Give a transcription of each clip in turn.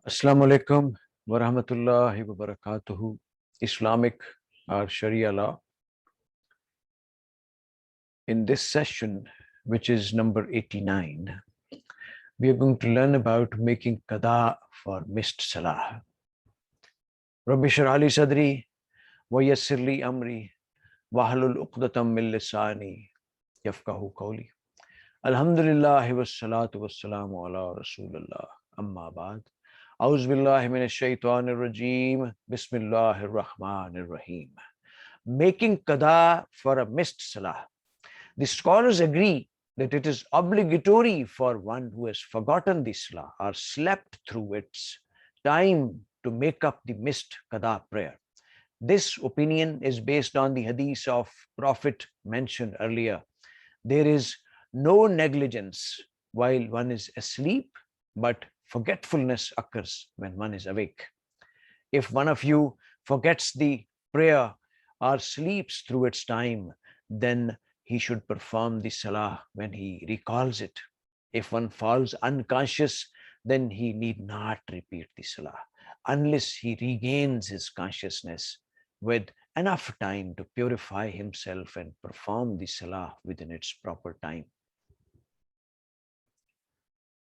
Assalamu alaikum wa rahmatullahi wa barakatuhu. Islamic or Sharia law. In this session, which is number 89, we are going to learn about making qada for missed salah. Rabbi shrah li sadri wa yassir li amri wahlul uqdatam min lisani yafqahu qawli. Alhamdulillah wassalatu wassalamu ala rasulillah. Amma ba'd. A'udhu billahi minash shaitanir rajeem. Bismillahir rahmanir rahim. Making qada for a missed salah. The scholars agree that it is obligatory for one who has forgotten the salah or slept through its time to make up the missed qada prayer. This opinion is based on the hadith of Prophet mentioned earlier. There is no negligence while one is asleep, but forgetfulness occurs when one is awake. If one of you forgets the prayer or sleeps through its time, then he should perform the salah when he recalls it. If one falls unconscious, then he need not repeat the salah unless he regains his consciousness with enough time to purify himself and perform the salah within its proper time.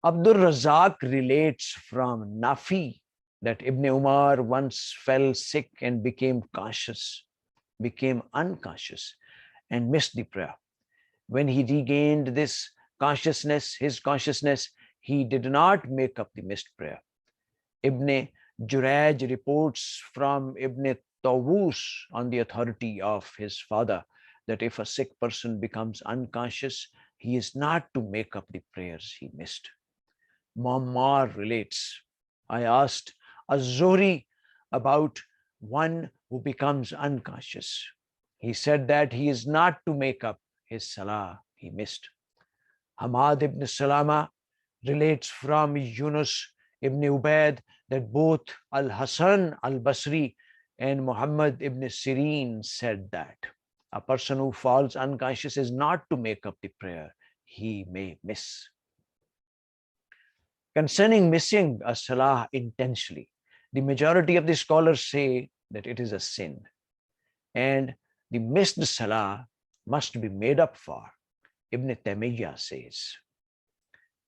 Abdul Razak relates from Nafi that Ibn Umar once fell sick and became unconscious and missed the prayer. When he regained his consciousness, he did not make up the missed prayer. Ibn Juraj reports from Ibn Tawus on the authority of his father that if a sick person becomes unconscious, he is not to make up the prayers he missed. Muammar relates, I asked Az-Zuhri about one who becomes unconscious. He said that he is not to make up his salah he missed. Hamad ibn Salama relates from Yunus ibn Ubaid that both Al-Hasan al-Basri and Muhammad ibn Sirin said that a person who falls unconscious is not to make up the prayer he may miss. Concerning missing a salah intentionally, the majority of the scholars say that it is a sin and the missed salah must be made up for. Ibn Taymiyyah says,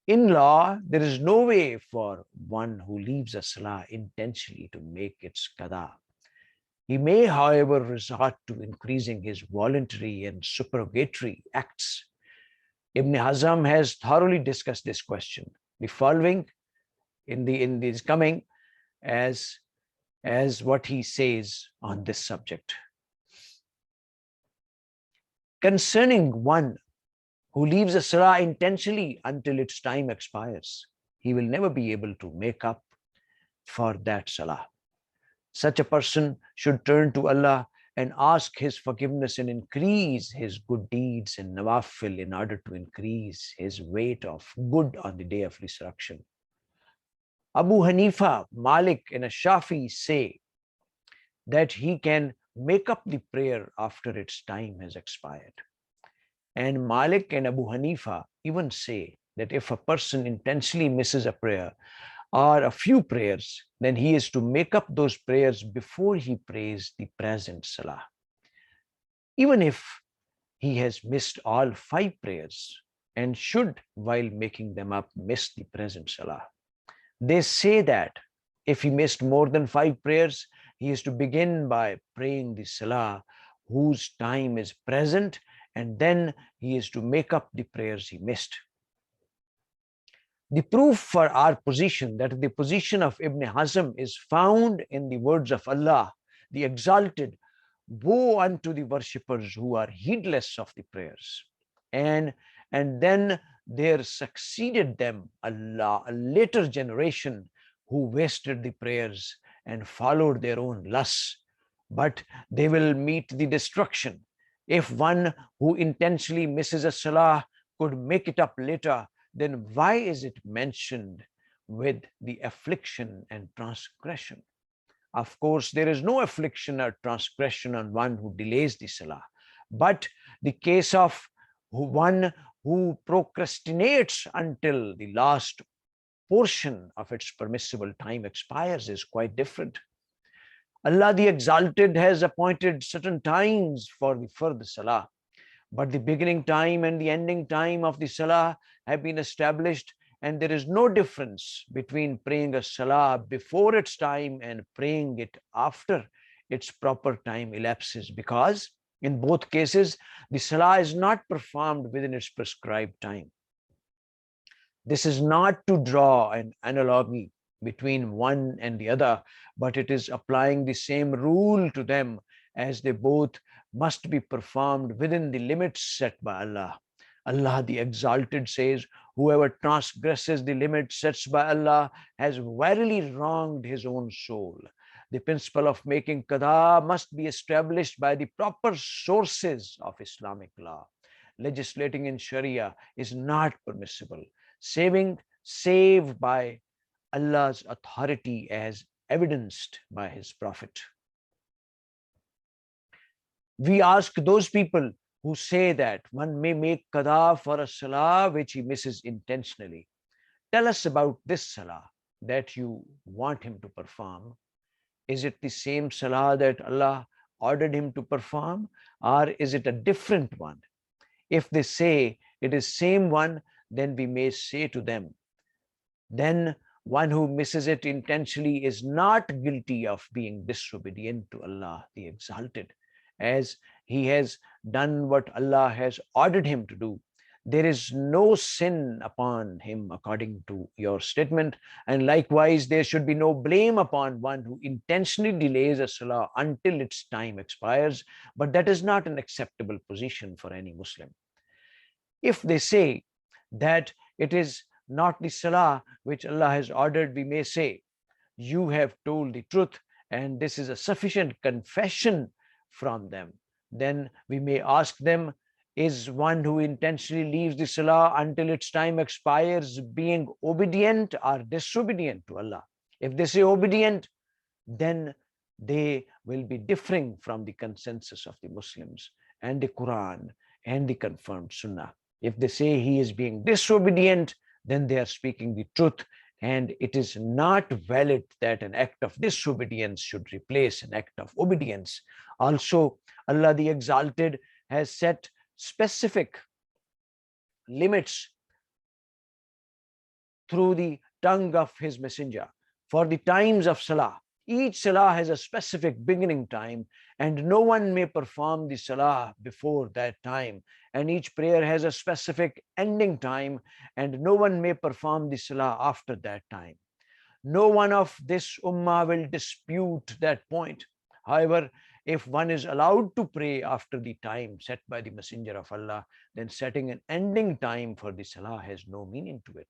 in law, there is no way for one who leaves a salah intentionally to make its qada. He may, however, resort to increasing his voluntary and supererogatory acts. Ibn Hazm has thoroughly discussed this question. The following is coming as what he says on this subject. Concerning one who leaves a salah intentionally until its time expires, he will never be able to make up for that salah. Such a person should turn to Allah and ask his forgiveness and increase his good deeds and nawafil in order to increase his weight of good on the day of resurrection. Abu Hanifa, Malik, and Shafi say that he can make up the prayer after its time has expired. And Malik and Abu Hanifa even say that if a person intentionally misses a prayer or a few prayers, then he is to make up those prayers before he prays the present salah. Even if he has missed all 5 prayers and should, while making them up, miss the present salah. They say that if he missed more than 5 prayers, he is to begin by praying the salah whose time is present, and then he is to make up the prayers he missed. The proof for our position, that the position of Ibn Hazm, is found in the words of Allah, the Exalted, woe unto the worshippers who are heedless of the prayers. And then there succeeded them a later generation who wasted the prayers and followed their own lusts, but they will meet the destruction. If one who intentionally misses a salah could make it up later, then why is it mentioned with the affliction and transgression? Of course, there is no affliction or transgression on one who delays the salah, but the case of one who procrastinates until the last portion of its permissible time expires is quite different. Allah the Exalted has appointed certain times for the Salah, but the beginning time and the ending time of the Salah have been established, and there is no difference between praying a Salah before its time and praying it after its proper time elapses, because in both cases, the Salah is not performed within its prescribed time. This is not to draw an analogy between one and the other, but it is applying the same rule to them, as they both must be performed within the limits set by Allah. Allah the Exalted says, whoever transgresses the limits set by Allah has verily wronged his own soul. The principle of making qada must be established by the proper sources of Islamic law. Legislating in Sharia is not permissible, save by Allah's authority as evidenced by his Prophet. We ask those people who say that one may make qada for a salah which he misses intentionally. Tell us about this salah that you want him to perform. Is it the same salah that Allah ordered him to perform, or is it a different one? If they say it is same one, then we may say to them, then one who misses it intentionally is not guilty of being disobedient to Allah the Exalted, as he has done what Allah has ordered him to do. There is no sin upon him according to your statement, and likewise there should be no blame upon one who intentionally delays a salah until its time expires, but that is not an acceptable position for any Muslim. If they say that it is not the salah which Allah has ordered, we may say, you have told the truth, and this is a sufficient confession from them. Then we may ask them, is one who intentionally leaves the salah until its time expires being obedient or disobedient to Allah? If they say obedient, then they will be differing from the consensus of the Muslims and the Quran and the confirmed Sunnah. If they say he is being disobedient, then they are speaking the truth, and it is not valid that an act of disobedience should replace an act of obedience. Also, Allah the Exalted has set specific limits through the tongue of his messenger for the times of salah. Each salah has a specific beginning time, and no one may perform the salah before that time. And each prayer has a specific ending time, and no one may perform the salah after that time. No one of this ummah will dispute that point. However, if one is allowed to pray after the time set by the Messenger of Allah, then setting an ending time for the salah has no meaning to it.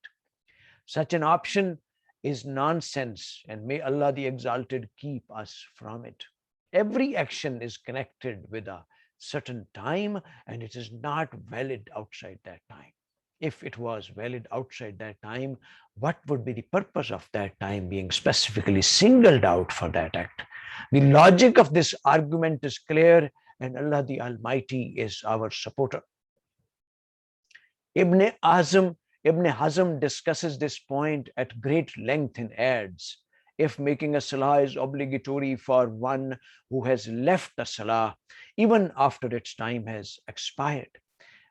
Such an option is nonsense, and may Allah the Exalted keep us from it. Every action is connected with a certain time, and it is not valid outside that time. If it was valid outside that time, what would be the purpose of that time being specifically singled out for that act? The logic of this argument is clear, and Allah the Almighty is our supporter. Ibn Hazm discusses this point at great length and adds, if making a salah is obligatory for one who has left a salah even after its time has expired,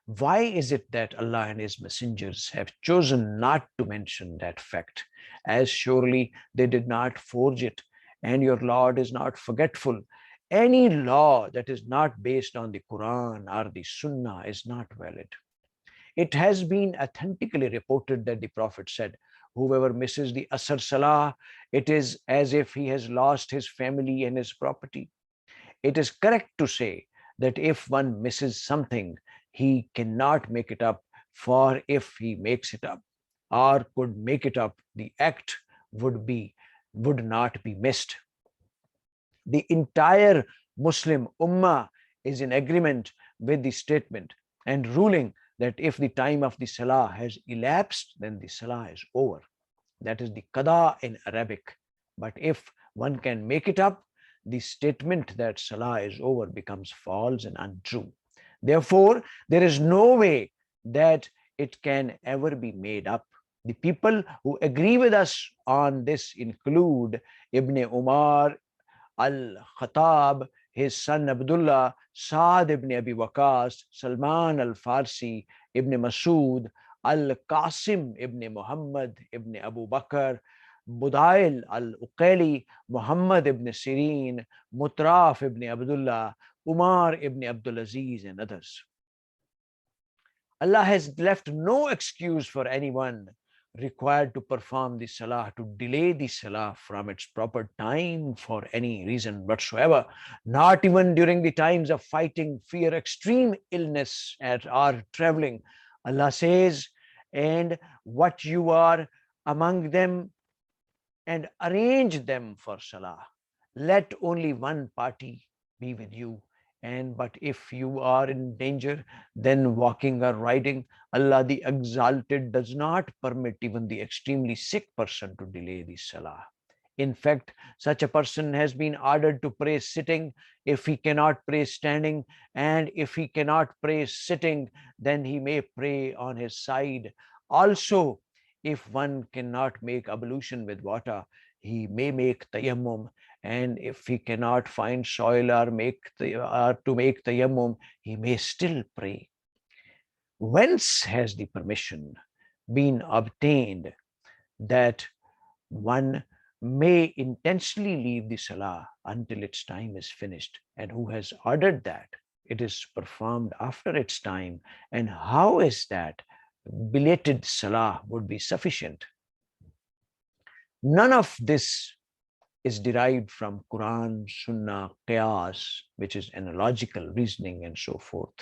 why is it that Allah and his messengers have chosen not to mention that fact, as surely they did not forge it, and your Lord is not forgetful. Any law that is not based on the Quran or the Sunnah is not valid. It has been authentically reported that the Prophet said, whoever misses the Asr Salah, it is as if he has lost his family and his property. It is correct to say that if one misses something, he cannot make it up, for if he makes it up or could make it up, the act would not be missed. The entire Muslim Ummah is in agreement with the statement and ruling that if the time of the Salah has elapsed, then the Salah is over. That is the Qada in Arabic. But if one can make it up, the statement that Salah is over becomes false and untrue. Therefore, there is no way that it can ever be made up. The people who agree with us on this include Ibn Umar al-Khattab, his son Abdullah, Saad ibn Abi Waqas, Salman al-Farsi, Ibn Masud, al-Qasim ibn Muhammad ibn Abu Bakr, Budail al-Uqayli, Muhammad ibn Sirin, Mutraf ibn Abdullah, Umar ibn Abdulaziz, and others. Allah has left no excuse for anyone required to perform the salah, to delay the salah from its proper time for any reason whatsoever, not even during the times of fighting, fear, extreme illness, or traveling. Allah says, and what you are among them, and arrange them for salah. Let only one party be with you. And but if you are in danger, then walking or riding, Allah the Exalted does not permit even the extremely sick person to delay the salah. In fact, such a person has been ordered to pray sitting if he cannot pray standing, and if he cannot pray sitting, then he may pray on his side. Also, if one cannot make ablution with water, he may make tayammum, and if he cannot find soil or to make tayammum, he may still pray. Whence has the permission been obtained that one may intentionally leave the salah until its time is finished, and who has ordered that it is performed after its time? And how is that belated salah would be sufficient? None of this is derived from Quran, Sunnah, Qiyas, which is analogical reasoning and so forth.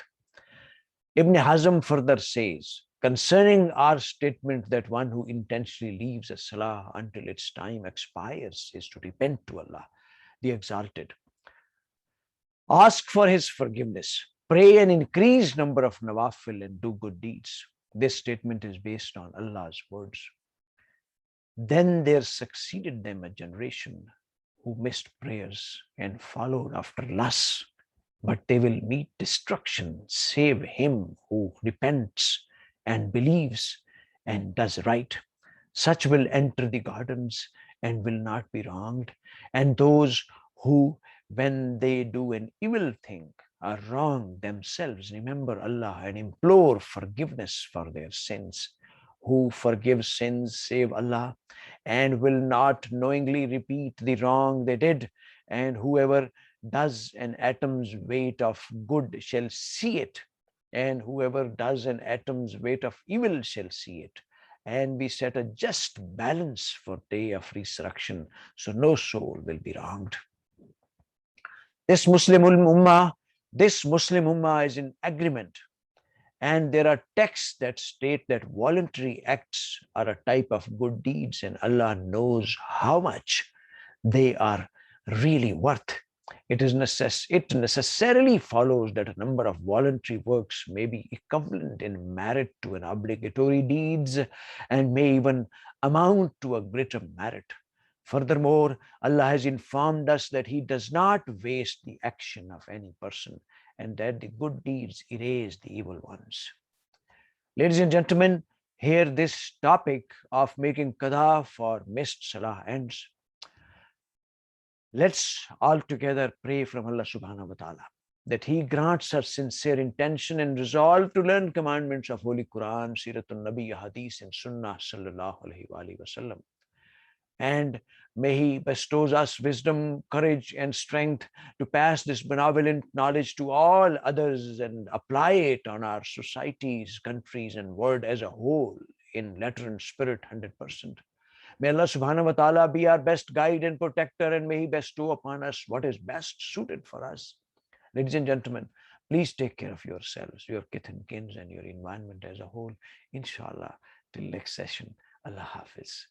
Ibn Hazm further says, concerning our statement that one who intentionally leaves a salah until its time expires is to repent to Allah, the Exalted, ask for his forgiveness, pray an increased number of nawafil, and do good deeds. This statement is based on Allah's words. Then there succeeded them a generation who missed prayers and followed after lusts, but they will meet destruction save him who repents and believes and does right. Such will enter the gardens and will not be wronged. And those who, when they do an evil thing, are wrong themselves, remember Allah and implore forgiveness for their sins. Who forgives sins save Allah and will not knowingly repeat the wrong they did. And whoever does an atom's weight of good shall see it, and whoever does an atom's weight of evil shall see it. And we set a just balance for day of resurrection, so no soul will be wronged. This Muslim Ummah is in agreement, and there are texts that state that voluntary acts are a type of good deeds, and Allah knows how much they are really worth. It necessarily follows that a number of voluntary works may be equivalent in merit to an obligatory deeds and may even amount to a greater merit. Furthermore, Allah has informed us that He does not waste the action of any person, and that the good deeds erase the evil ones. Ladies and gentlemen, here this topic of making qada for missed salah ends. Let's all together pray from Allah subhanahu wa ta'ala that He grants us sincere intention and resolve to learn commandments of Holy Quran, Siratul Nabi, Hadith, and Sunnah sallallahu alaihi wasallam. And may He bestows us wisdom, courage, and strength to pass this benevolent knowledge to all others and apply it on our societies, countries, and world as a whole in letter and spirit 100%. May Allah subhanahu wa ta'ala be our best guide and protector, and may He bestow upon us what is best suited for us. Ladies and gentlemen, please take care of yourselves, your kith and kins, and your environment as a whole. Inshallah, till next session. Allah Hafiz.